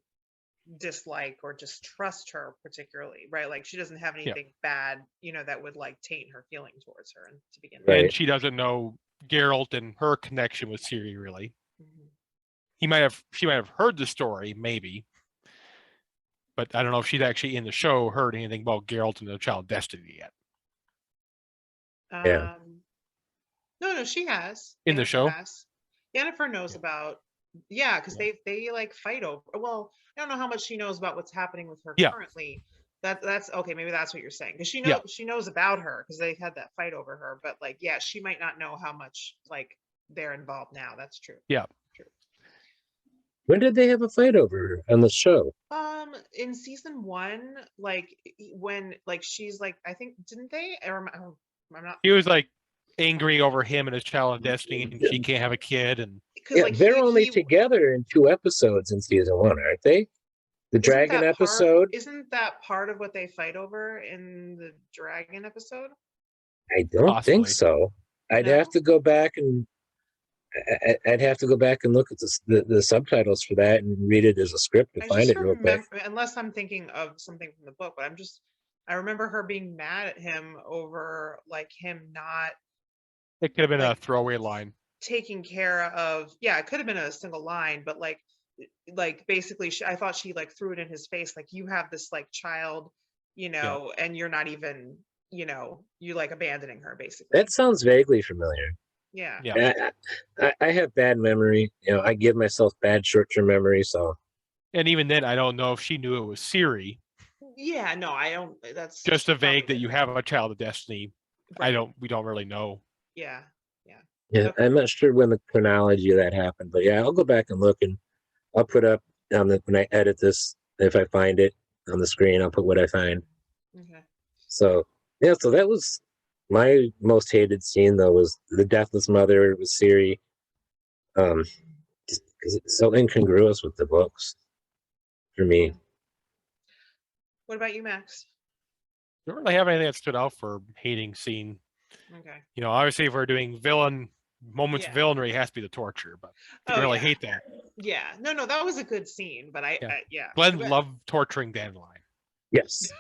dislike or distrust her particularly, right? Like she doesn't have anything bad, that would like taint her feeling towards her to begin with. Right. And she doesn't know Geralt and her connection with Ciri really. Mhm. She might have heard the story, maybe, but I don't know if she's actually in the show heard anything about Geralt and the Child of Destiny yet. Yeah. No, she has. In the Yennefer show? has. Yennefer knows about, because they like fight over. Well, I don't know how much she knows about what's happening with her currently. That's okay. Maybe that's what you're saying, because she knows about her because they had that fight over her. But like, she might not know how much like they're involved now. That's true. Yeah. True. When did they have a fight over on the show? In season 1, like when like she's like, I think, didn't they? I'm not. He was like angry over him and his Child of Destiny, and she can't have a kid, and Like, they're only together in 2 episodes in season 1, aren't they? The dragon episode. Isn't that part of what they fight over in the dragon episode? I don't think Possibly. so. I'd No? have to go back and look at the subtitles for that and read it as a script to I find just it real quick. remember, unless I'm thinking of something from the book, but I remember her being mad at him over like him not it could have been a Like- throwaway line. taking care of. Yeah, it could have been a single line, but like basically, I thought she like threw it in his face, like, you have this like child, and you're not even, you like abandoning her basically. That sounds vaguely familiar. Yeah. Yeah. I have bad memory. I give myself bad short-term memory, so. And even then, I don't know if she knew it was Ciri. Yeah, no, I don't. That's Just a vague probably that you have a Child of Destiny. Right. We don't really know. Yeah. Yeah, Okay. I'm not sure when the chronology of that happened, but yeah, I'll go back and look, and I'll put up when I edit this, if I find it on the screen, I'll put what I find. Okay. So yeah, so that was my most hated scene, though, was the deathless mother with Ciri. Just because it's so incongruous with the books for me. What about you, Max? Don't really have anything that stood out for hating scene. Okay. Obviously, if we're doing moments of Yeah. villainy, it has to be the torture, but I didn't really hate that. Yeah. No, that was a good scene, but Glenn But- loved torturing Dandelion. Yes.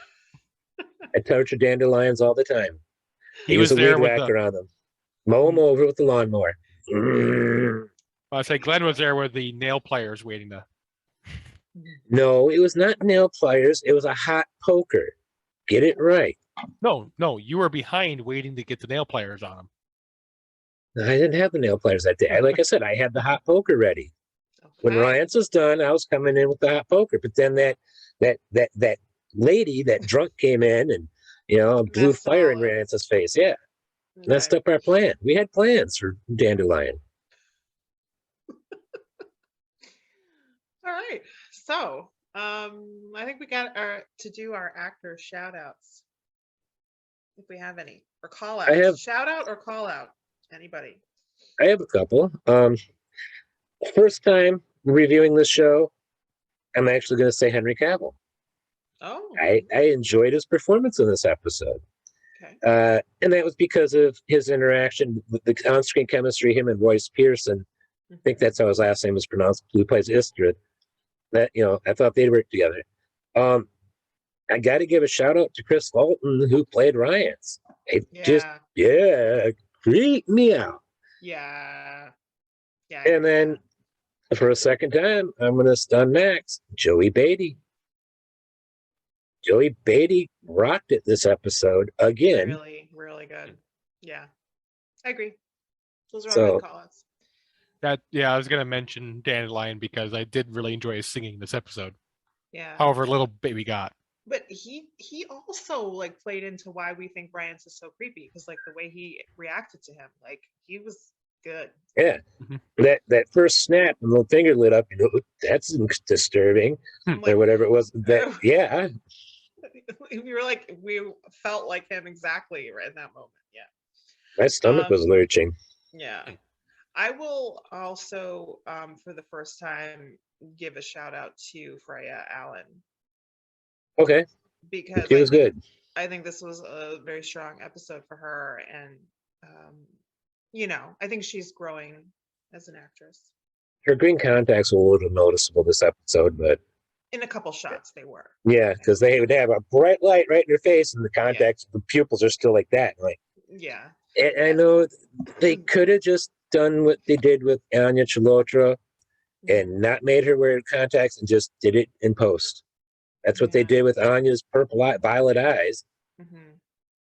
I torture dandelions all the time. He Use was a there weed with whacker on them. Mow them over with the lawnmower. I say Glenn was there with the nail pliers waiting to. No, it was not nail pliers. It was a hot poker. Get it right. No, you were behind waiting to get the nail pliers on him. I didn't have the nail pliers that day. Like I said, I had the hot poker ready. When Okay. Ryan's was done, I was coming in with the hot poker. But then that lady, that drunk, came in and blew Messed it fire all in up. Rance's face. Yeah, messed Okay. up our plan. We had plans for Dandelion. All right. So, I think we got to do our actor shout outs. If we have any. Or call outs. I have- Shout out or call out. Anybody. I have a couple. First time reviewing this show, I'm actually going to say Henry Cavill. Oh. I enjoyed his performance in this episode. Okay. And that was because of his interaction with the on-screen chemistry, him and Royce Pearson. I think that's how his last name is pronounced, who plays Istrid. That, I thought they'd work together. I got to give a shout out to Chris Fulton, who played Ryan's. It just, creeped me out. Yeah. Yeah. And then for a second time, I'm going to stun Max, Joey Beatty. Joey Beatty rocked it this episode again. Really, really good. Yeah. I agree. Those are all So- good call outs. I was gonna mention Dandelion because I did really enjoy his singing this episode. Yeah. However little bit we got. But he also like played into why we think Bryant's is so creepy, because like the way he reacted to him, like he was good. Yeah. Mhm. That first snap and little finger lit up, that's disturbing. I'm Or like, whatever it was. Yeah. we felt like him exactly right in that moment. Yeah. My stomach was lurching. Yeah. I will also, for the first time, give a shout out to Freya Allen Okay, because she was good. I think this was a very strong episode for her, and I think she's growing as an actress. Her green contacts were a little noticeable this episode, but In a couple shots, they were. yeah, because they would have a bright light right in her face, and the contacts, the pupils are still like that. Like, Yeah. I know they could have just done what they did with Anya Chalotra and not made her wear contacts and just did it in post. That's what they did with Anya's violet eyes,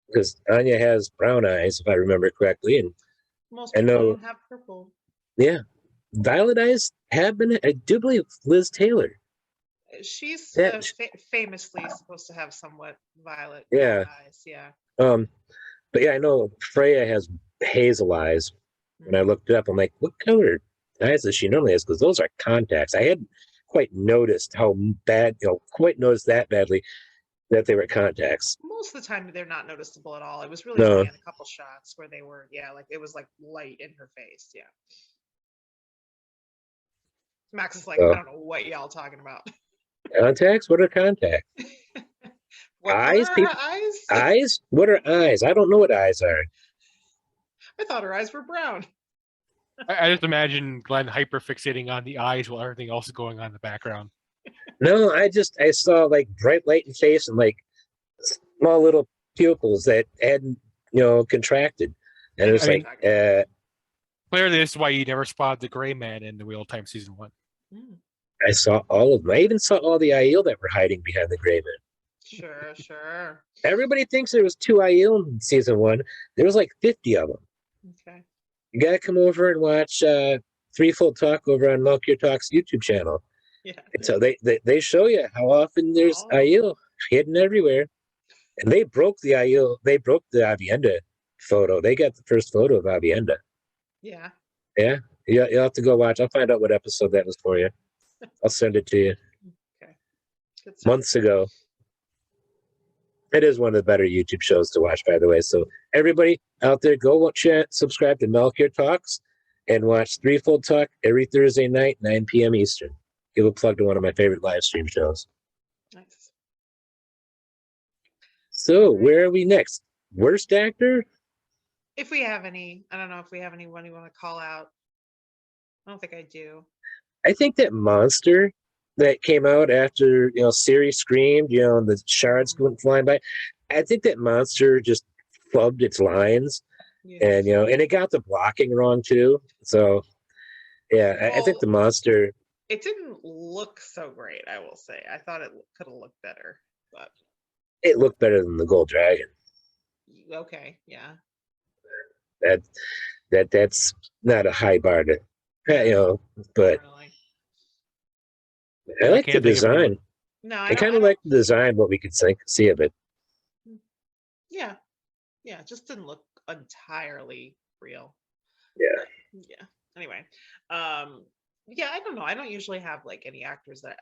because Anya has brown eyes, if I remember correctly, and most people don't have purple. Yeah, violet eyes have been. I do believe Liz Taylor. She's famously supposed to have somewhat violet eyes. Yeah. But yeah, I know Freya has hazel eyes. When I looked it up, I'm like, what color eyes does she normally has? Because those are contacts. I hadn't quite noticed how bad, quite noticed that badly that they were contacts. Most of the time, they're not noticeable at all. It was really only in a couple shots where they were, like it was like light in her face. Yeah. Max is like, I don't know what y'all talking about. Contacts? What are contacts? Eyes? Eyes? What are eyes? I don't know what eyes are. I thought her eyes were brown. I just imagine Glenn hyperfixating on the eyes while everything else is going on in the background. No, I saw like bright light in face and like small little pupils that hadn't, contracted. And it was clearly this is why you never spotted the gray man in the Wheel of Time season 1. I saw all of them. I even saw all the Aiel that were hiding behind the gray man. Sure. Everybody thinks there was 2 Aiel in season 1. There was like 50 of them. Okay. You gotta come over and watch Threefold Talk over on Malkier Talk's YouTube channel. Yeah. And so they show you how often there's Aiel hidden everywhere. And they broke the Aiel. They broke the Avienda photo. They got the first photo of Avienda. Yeah. Yeah. You'll have to go watch. I'll find out what episode that was for you. I'll send it to you. Okay. Good stuff. Months ago. It is one of the better YouTube shows to watch, by the way. So everybody out there, go watch it. Subscribe to Malkier Talks and watch Threefold Talk every Thursday night, 9 p.m. Eastern. Give a plug to one of my favorite live stream shows. Nice. So where are we next? Worst actor? If we have any, I don't know if we have anyone you want to call out. I don't think I do. I think that monster that came out after, Ciri screamed, and the shards went flying by. I think that monster just flubbed its lines. Yeah. And, and it got the blocking wrong too. So, yeah, I think the monster. It didn't look so great, I will say. I thought it could have looked better, but. It looked better than the Gold Dragon. Okay, yeah. That's not a high bar to, but. Really. I like the design. No, I kind of like the design, what we could see of it. Yeah. It just didn't look entirely real. Yeah. Anyway, yeah, I don't know. I don't usually have like any actors that.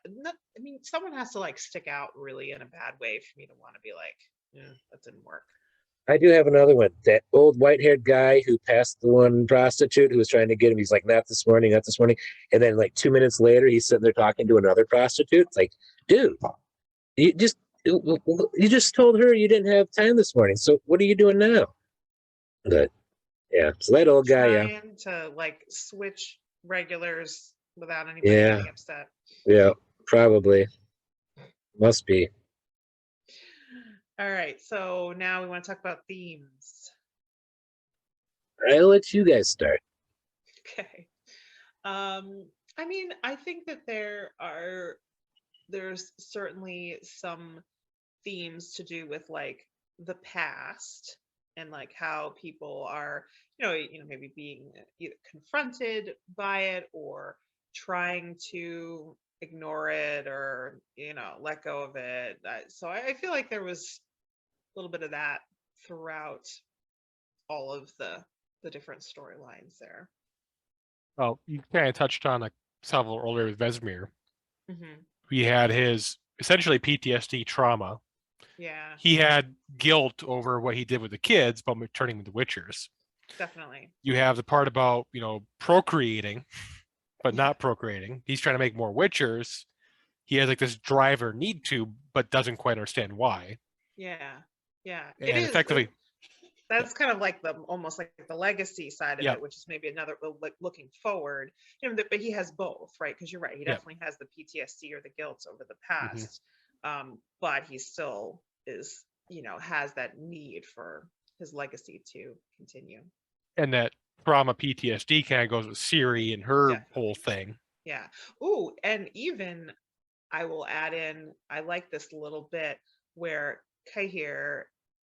Someone has to like stick out really in a bad way for me to want to be like, yeah, that didn't work. I do have another one. That old white-haired guy who passed the one prostitute who was trying to get him. He's like, not this morning. And then like 2 minutes later, he's sitting there talking to another prostitute. It's like, dude, you just told her you didn't have time this morning. So what are you doing now? But yeah, so that old guy, trying to like switch regulars without anybody getting upset. Yeah, probably. Must be. All right, so now we want to talk about themes. I'll let you guys start. Okay. I think that there's certainly some themes to do with like the past and like how people are, maybe being either confronted by it or trying to ignore it or, let go of it. So I feel like there was a little bit of that throughout all of the different storylines there. Well, you kind of touched on several earlier with Vesemir. Mm-hmm. He had his essentially PTSD trauma. Yeah. He had guilt over what he did with the kids, but turning them into witchers. Definitely. You have the part about, procreating, but not procreating. He's trying to make more Witchers. He has like this drive or need to, but doesn't quite understand why. Yeah. It And is effectively, that's kind of like almost like the legacy side of Yeah. it, which is maybe another like looking forward. But he has both, right? Because you're right, he Yeah. definitely has the PTSD or the guilt over the Mhm. past, but he still is, has that need for his legacy to continue. and that trauma PTSD kind of goes with Ciri and her Definitely. whole thing. Yeah. Ooh, and even I will add in, I like this little bit where Kahir,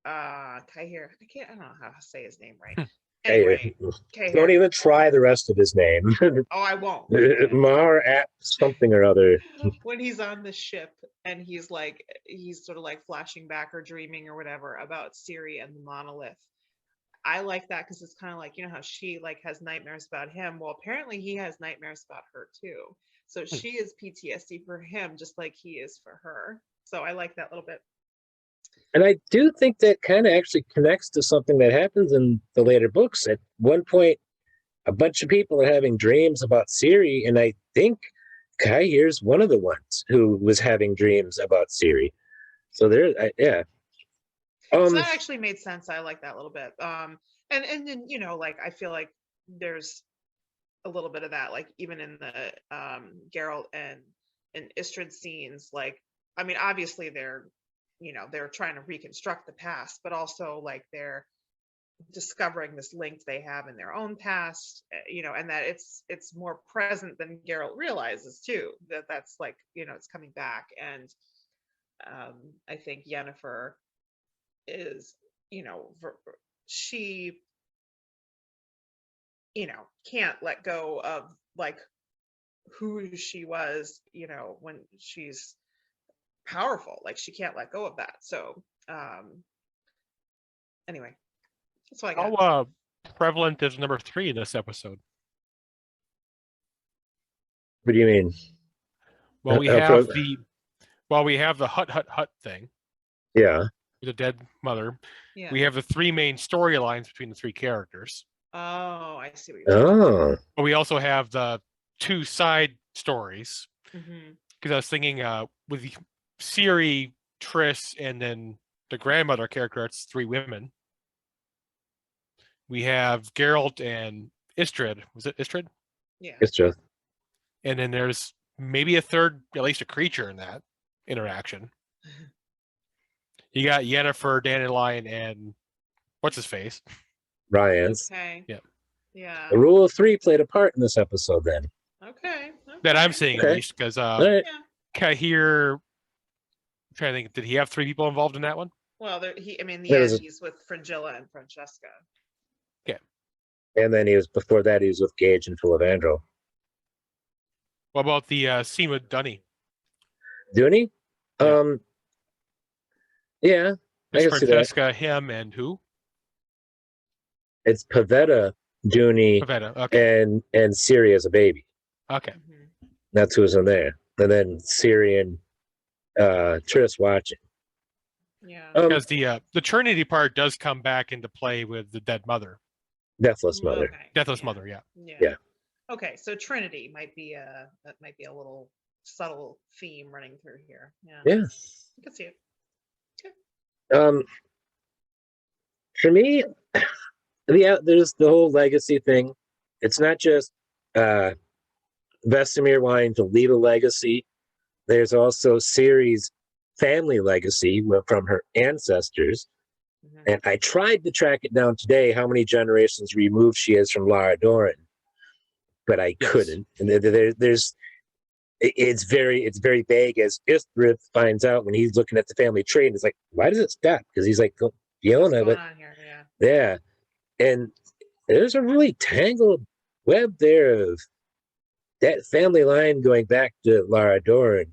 I don't know how to say his name right. Anyway, Don't Kahir. even try the rest of his name. Oh, I won't. Mar at something or other. When he's on the ship and he's sort of like flashing back or dreaming or whatever about Ciri and the monolith. I like that because it's kind of like, how she like has nightmares about him. Well, apparently he has nightmares about her too. So she is PTSD for him, just like he is for her. So I like that little bit. And I do think that kind of actually connects to something that happens in the later books. At one point, a bunch of people are having dreams about Ciri, and I think Kahir's one of the ones who was having dreams about Ciri. So yeah. So that actually made sense. I like that little bit. And then like I feel like there's a little bit of that, like even in the Geralt and Istrid scenes. Like, I mean, obviously they're trying to reconstruct the past, but also like they're discovering this link they have in their own past, and that it's more present than Geralt realizes too. That's like it's coming back, and I think Yennefer is she can't let go of like who she was when she's powerful. Like she can't let go of that. So anyway, that's all I got. How prevalent is number 3 in this episode? What do you mean? Well, we have the hut thing. Yeah. With the dead mother. Yeah. We have the 3 main storylines between the 3 characters. Oh, I see what you're saying. But we also have the 2 side stories. Because I was thinking with Ciri, Triss, and then the grandmother character, it's 3 women. We have Geralt and Istrid. Was it Istrid? Yeah. Istrid. And then there's maybe a third, at least a creature in that interaction. You got Yennefer, Dandelion, and what's his face? Ryan's. Okay. Yeah. Yeah. The rule of 3 played a part in this episode then. Okay. That I'm seeing at least, because Right. Kahir, I'm trying to think, did he have 3 people involved in that one? Well, he's with Fringilla and Francesca. Okay. And then before that he was with Gage and Filavandro. What about the scene with Dunny? Dunny? Yeah. Yeah. It's Francesca, him, and who? It's Pavetta, Dooney, okay. and Ciri as a baby. Okay. That's who's in there. And then Ciri and Triss watching. Yeah. Because the Trinity part does come back into play with the dead mother. Deathless mother. Okay. Deathless mother, yeah. Okay, so Trinity might be a little subtle theme running through here. Yeah. I can see it. Okay. For me, there's the whole legacy thing. It's not just Vesemir wanting to leave a legacy. There's also Ciri's family legacy from her ancestors. And I tried to track it down today, how many generations removed she is from Lara Doran, but I couldn't. And it's very vague, as Istrid finds out when he's looking at the family tree, and it's like, why does it stop? Because he's like, Fiona, but yeah. And there's a really tangled web there of that family line going back to Lara Doran,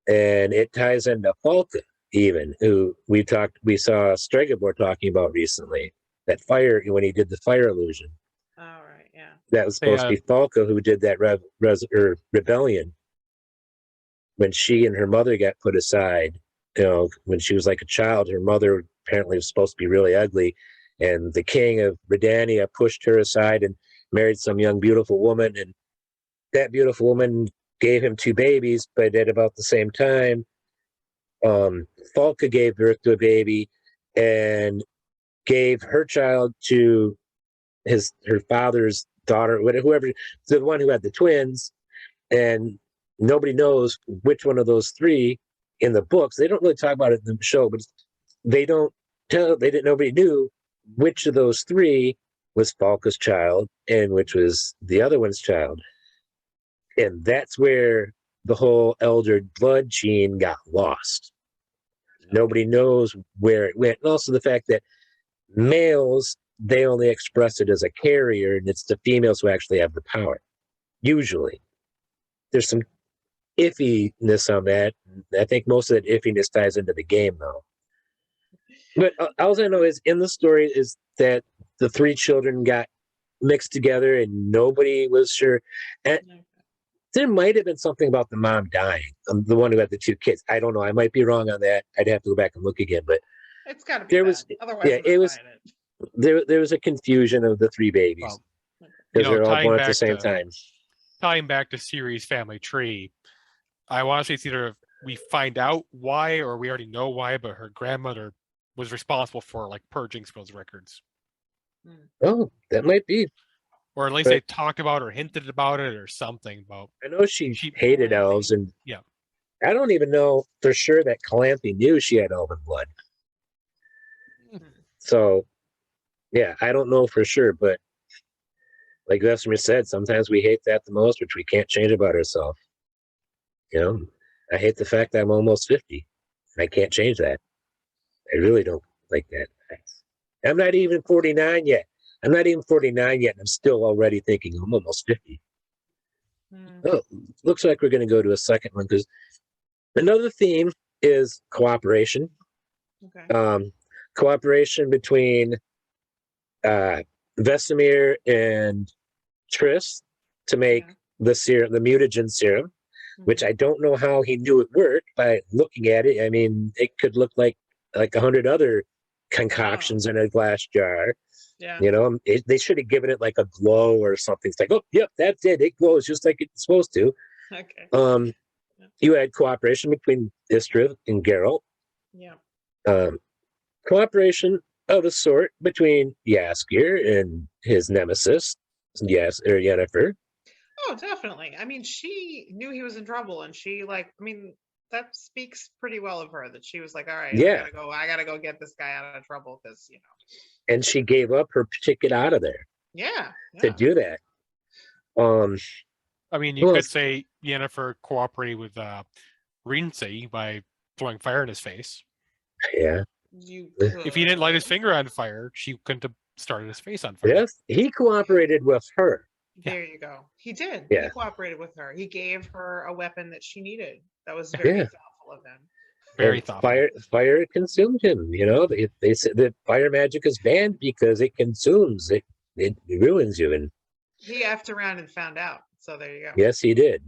and it ties into Falca, even, who we saw Stregobor talking about recently, that fire, when he did the fire illusion. Oh, right, yeah. That was supposed to be Falca who did that rebellion when she and her mother got put aside. When she was like a child, her mother apparently was supposed to be really ugly, and the king of Redania pushed her aside and married some young beautiful woman, and that beautiful woman gave him 2 babies, but at about the same time, Falca gave birth to a baby and gave her child to her father's daughter, whoever, the one who had the twins, and nobody knows which one of those 3 in the books. They don't really talk about it in the show, but nobody knew which of those 3 was Falca's child and which was the other one's child. And that's where the whole elder blood gene got lost. Nobody knows where it went. And also the fact that males, they only express it as a carrier, and it's the females who actually have the power. Usually. There's some iffiness on that. I think most of that iffiness ties into the game, though. But all I know is in the story is that the 3 children got mixed together and nobody was sure. And there might have been something about the mom dying, the one who had the 2 kids. I don't know. I might be wrong on that. I'd have to go back and look again. But it's got to be that. Otherwise, yeah, it was. There was a confusion of the 3 babies because they're all born at the same time. Tying back to Ciri's family tree, I want to say it's either we find out why or we already know why, but her grandmother was responsible for like purging Spill's records. Oh, that might be. Or at least they talked about or hinted about it or something about. I know she hated elves, and yeah, I don't even know for sure that Calanthe knew she had elven blood. So, yeah, I don't know for sure, but like Vesemir said, sometimes we hate that the most, which we can't change about ourselves. You know, I hate the fact that I'm almost 50. And I can't change that. I really don't like that. I'm not even 49 yet. And I'm still already thinking I'm almost 50. Oh, looks like we're going to go to a second one because another theme is cooperation. Okay. Cooperation between Vesemir and Triss to make the serum, the mutagen serum, which I don't know how he knew it worked by looking at it. I mean, it could look like 100 other concoctions in a glass jar. Yeah. You know, they should have given it like a glow or something. It's like, oh, yep, that's it. It glows just like it's supposed to. Okay. You had cooperation between Istrith and Geralt. Yeah. Cooperation of a sort between Jaskier and his nemesis, Yennefer. Oh, definitely. I mean, she knew he was in trouble, and she that speaks pretty well of her that she was like, all right, yeah, I gotta go get this guy out of trouble because and she gave up her ticket out of there. Yeah. To do that. I mean, you could say Yennefer cooperated with Rinse by throwing fire in his face. Yeah. If he didn't light his finger on fire, she couldn't have started his face on fire. Yes, he cooperated with her. There you go. He did. Yeah. He cooperated with her. He gave her a weapon that she needed. That was very thoughtful of him. Very thoughtful. Fire consumed him. You know, they said that fire magic is banned because it consumes it. It ruins you. And he effed around and found out. So there you go. Yes, he did.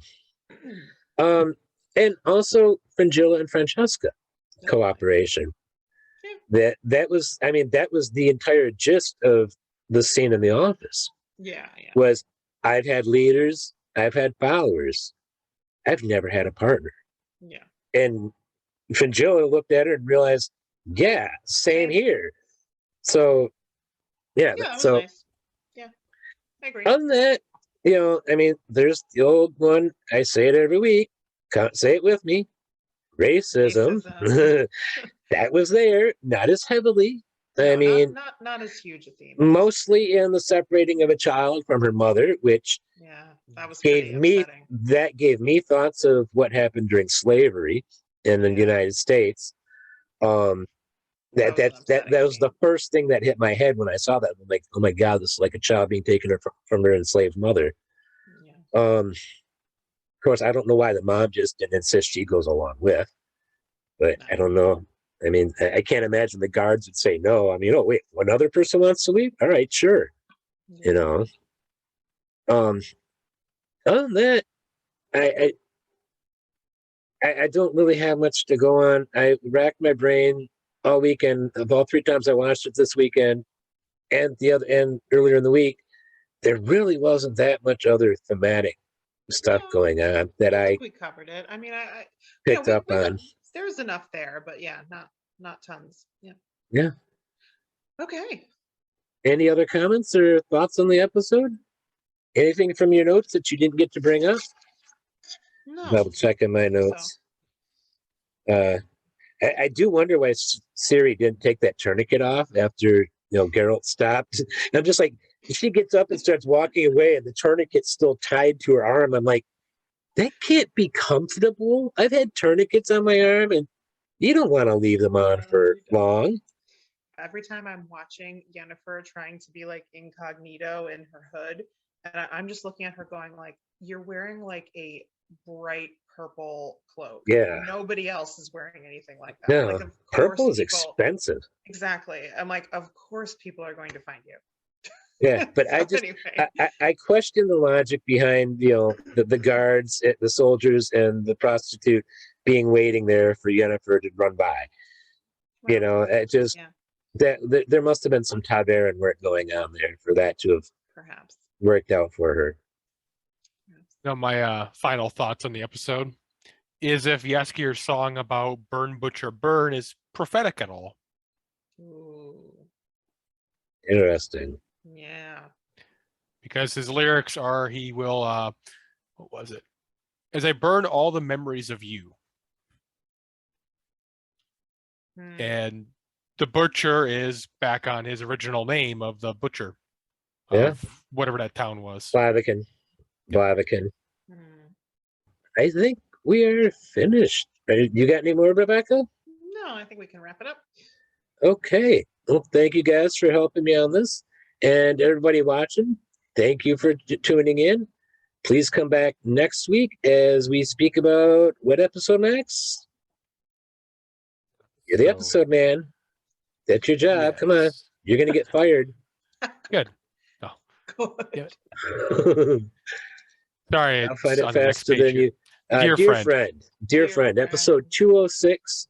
And also Fringilla and Francesca cooperation. Yeah. That was the entire gist of the scene in the office. Yeah. Was I've had leaders, I've had followers, I've never had a partner. Yeah. And Fringilla looked at her and realized, yeah, same here. So, yeah. So, nice. Yeah, I agree. Other than that, you know, I mean, there's the old one. I say it every week. Can't say it with me. Racism. That was there, not as heavily. No, I mean, not as huge a theme. Mostly in the separating of a child from her mother, which that was gave me thoughts of what happened during slavery in the United States. That was the first thing that hit my head when I saw that. I'm like, oh my God, this is like a child being taken from her enslaved mother. Yeah. Of course, I don't know why the mom just didn't insist she goes along with, but I don't know. I mean, I can't imagine the guards would say no. I mean, oh wait, one other person wants to leave? All right, sure. Yeah. You know. Other than that, I don't really have much to go on. I racked my brain all weekend. Of all 3 times I watched it this weekend, and earlier in the week, there really wasn't that much other thematic stuff Yeah, going on that I I think we covered it. I mean, picked up we on. there's enough there, but yeah, not tons. Yeah. Yeah. Okay. Any other comments or thoughts on the episode? Anything from your notes that you didn't get to bring up? No. Double checking my notes. I do wonder why Ciri didn't take that tourniquet off after Geralt stopped. I'm just like, she gets up and starts walking away, and the tourniquet's still tied to her arm. I'm like, that can't be comfortable. I've had tourniquets on my arm, and you don't want to leave them on for long. Every time I'm watching Yennefer trying to be like incognito in her hood, and I'm just looking at her going like, you're wearing like a bright purple cloak. Yeah. Nobody else is wearing anything like that. No, Like, of purple course is expensive. Exactly. I'm like, of course people are going to find you. Yeah, but So anyway. I question the logic behind the guards, the soldiers, and the prostitute being waiting there for Yennefer to run by. Well, it just that there must have been some Taveran work going on there for that to have perhaps worked out for her. Now, my final thoughts on the episode is if Jaskier's song about burn, butcher, burn is prophetic at all. Ooh. Interesting. Yeah. Because his lyrics are, he will, what was it? As I burn all the memories of you. And the butcher is back on his original name of the butcher. Of whatever that town was. Blaviken. I think we are finished. You got any more, Rebecca? No, I think we can wrap it up. Okay. Well, thank you guys for helping me on this. And everybody watching, thank you for tuning in. Please come back next week as we speak about what episode, Max? You're the episode man. That's your job. Yes. Come on. You're going to get fired. Good. Good. Sorry, I'll find it faster than you. Dear friend, episode 206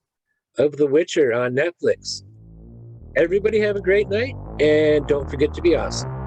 of The Witcher on Netflix. Everybody have a great night, and don't forget to be awesome.